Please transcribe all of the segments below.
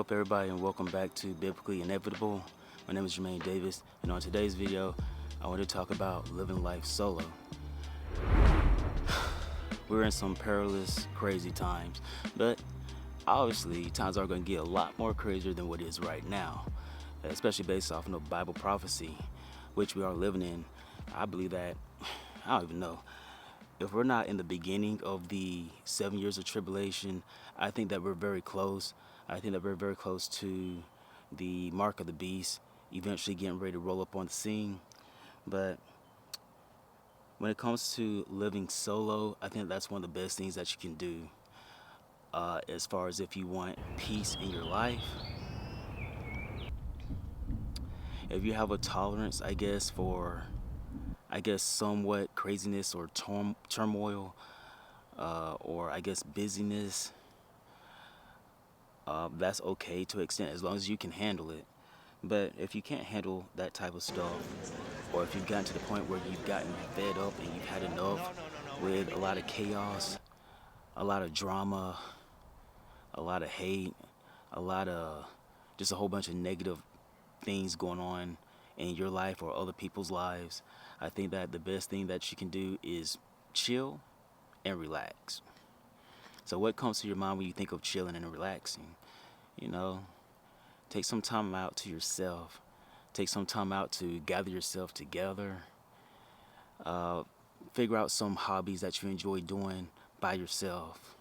up, everybody, and welcome back to Biblically Inevitable. My name is Jermaine Davis, and on today's video, I want to talk about living life solo. We're in some perilous, crazy times, but obviously, times are going to get a lot more crazier than what it is right now, especially based off of Bible prophecy, which we are living in. I believe that, I don't even know. If we're not in the beginning of the 7 years of tribulation, I think that we're very close. I think that we're very close to the mark of the beast, eventually getting ready to roll up on the scene. But when it comes to living solo, I think that's one of the best things that you can do. As far as if you want peace in your life, if you have a tolerance, I guess, for somewhat craziness or turmoil, or I guess busyness, that's okay to an extent as long as you can handle it. But if you can't handle that type of stuff, or if you've gotten to the point where you've gotten fed up and you've had enough with a lot of chaos, a lot of drama, a lot of hate, a lot of just a whole bunch of negative things going on in your life or other people's lives, I think that the best thing that you can do is chill and relax. So what comes to your mind when you think of chilling and relaxing? You know, take some time out to yourself. Take some time out to gather yourself together. Figure out some hobbies that you enjoy doing by yourself.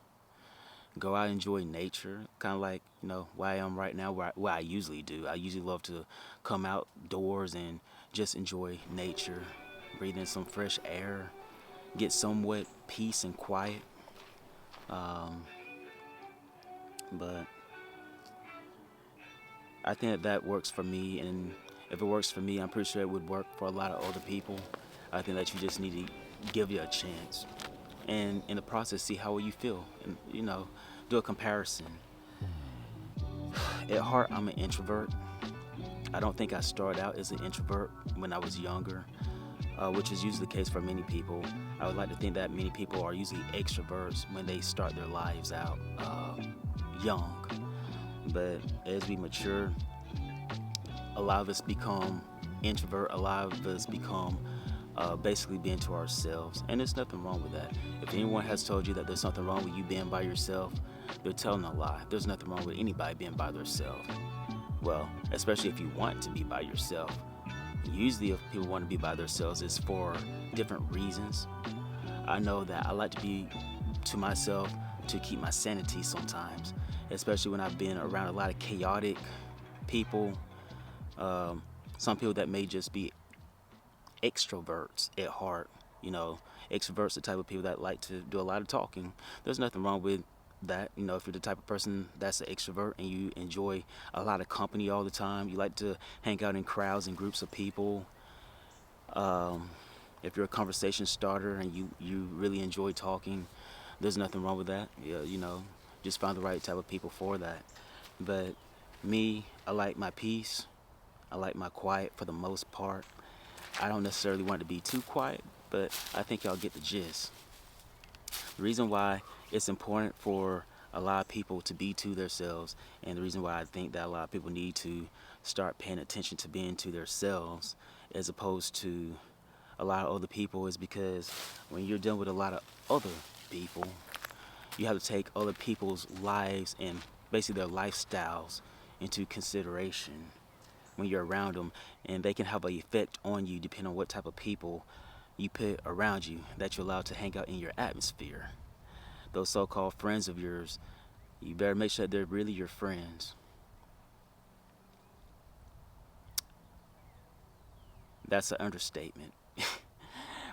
Go out and enjoy nature, kind of like, where I am right now, what I usually do. I usually love to come outdoors and just enjoy nature, breathe in some fresh air, get somewhat peace and quiet. But I think that works for me, and if it works for me, I'm pretty sure it would work for a lot of other people. I think that you just need to give you a chance, and in the process, see how you feel, and do a comparison. At heart, I'm an introvert. I don't think I started out as an introvert when I was younger, which is usually the case for many people. I would like to think that many people are usually extroverts when they start their lives out young. But as we mature, a lot of us become introvert, a lot of us become basically being to ourselves. And there's nothing wrong with that. If anyone has told you that there's something wrong with you being by yourself, they're telling a lie. There's nothing wrong with anybody being by themselves. Well, especially if you want to be by yourself. Usually if people want to be by themselves, it's for different reasons. I know that I like to be to myself to keep my sanity sometimes, especially when I've been around a lot of chaotic people. Some people that may just be extroverts at heart. Extroverts, the type of people that like to do a lot of talking. There's nothing wrong with that. If you're the type of person that's an extrovert and you enjoy a lot of company all the time, you like to hang out in crowds and groups of people. If you're a conversation starter and you really enjoy talking, there's nothing wrong with that. Yeah, just find the right type of people for that. But me, I like my peace. I like my quiet for the most part. I don't necessarily want to be too quiet, but I think y'all get the gist. The reason why it's important for a lot of people to be to themselves, and the reason why I think that a lot of people need to start paying attention to being to themselves as opposed to a lot of other people, is because when you're dealing with a lot of other people, you have to take other people's lives and basically their lifestyles into consideration when you're around them, and they can have an effect on you depending on what type of people you put around you that you're allowed to hang out in your atmosphere. Those so-called friends of yours, you better make sure they're really your friends. That's an understatement,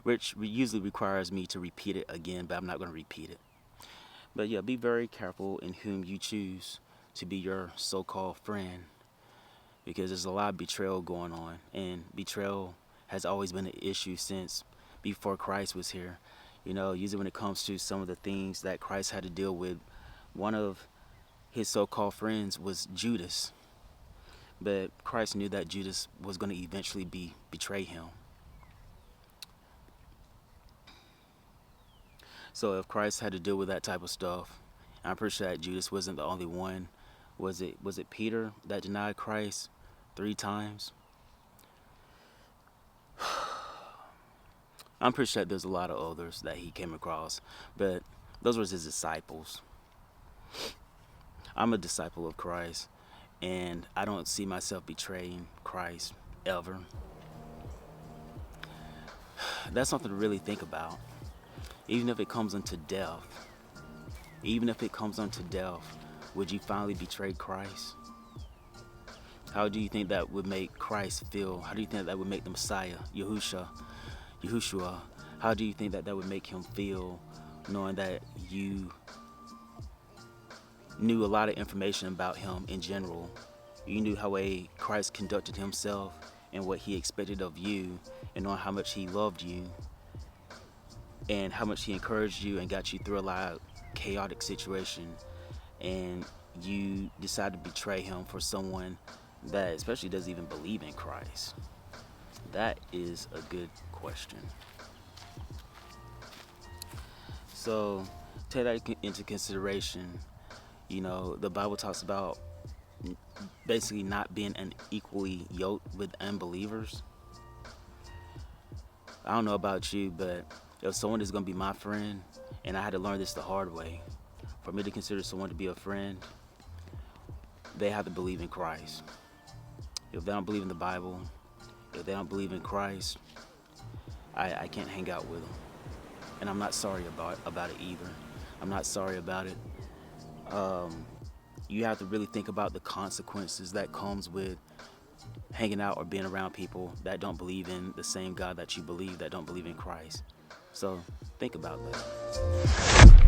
which usually requires me to repeat it again, but I'm not going to repeat it. But yeah, be very careful in whom you choose to be your so-called friend, because there's a lot of betrayal going on, and betrayal has always been an issue since before Christ was here. Usually when it comes to some of the things that Christ had to deal with, one of his so-called friends was Judas. But Christ knew that Judas was going to eventually betray him. So if Christ had to deal with that type of stuff, I'm pretty sure that Judas wasn't the only one Was it Peter that denied Christ 3 times? I'm pretty sure there's a lot of others that he came across, but those were his disciples. I'm a disciple of Christ, and I don't see myself betraying Christ ever. That's something to really think about. Even if it comes unto death, even if it comes unto death, would you finally betray Christ? How do you think that would make Christ feel? How do you think that would make the Messiah, Yahushua, how do you think that would make him feel, knowing that you knew a lot of information about him in general? You knew how Christ conducted himself and what he expected of you, and knowing how much he loved you and how much he encouraged you and got you through a lot of chaotic situation, and you decide to betray him for someone that especially doesn't even believe in Christ. That is a good question. So take that into consideration. The Bible talks about basically not being unequally yoked with unbelievers. I don't know about you, but if someone is going to be my friend, and I had to learn this the hard way, for me to consider someone to be a friend, they have to believe in Christ. If they don't believe in the Bible, if they don't believe in Christ, I can't hang out with them. And I'm not sorry about it either. I'm not sorry about it. You have to really think about the consequences that comes with hanging out or being around people that don't believe in the same God that you believe, that don't believe in Christ. So think about that.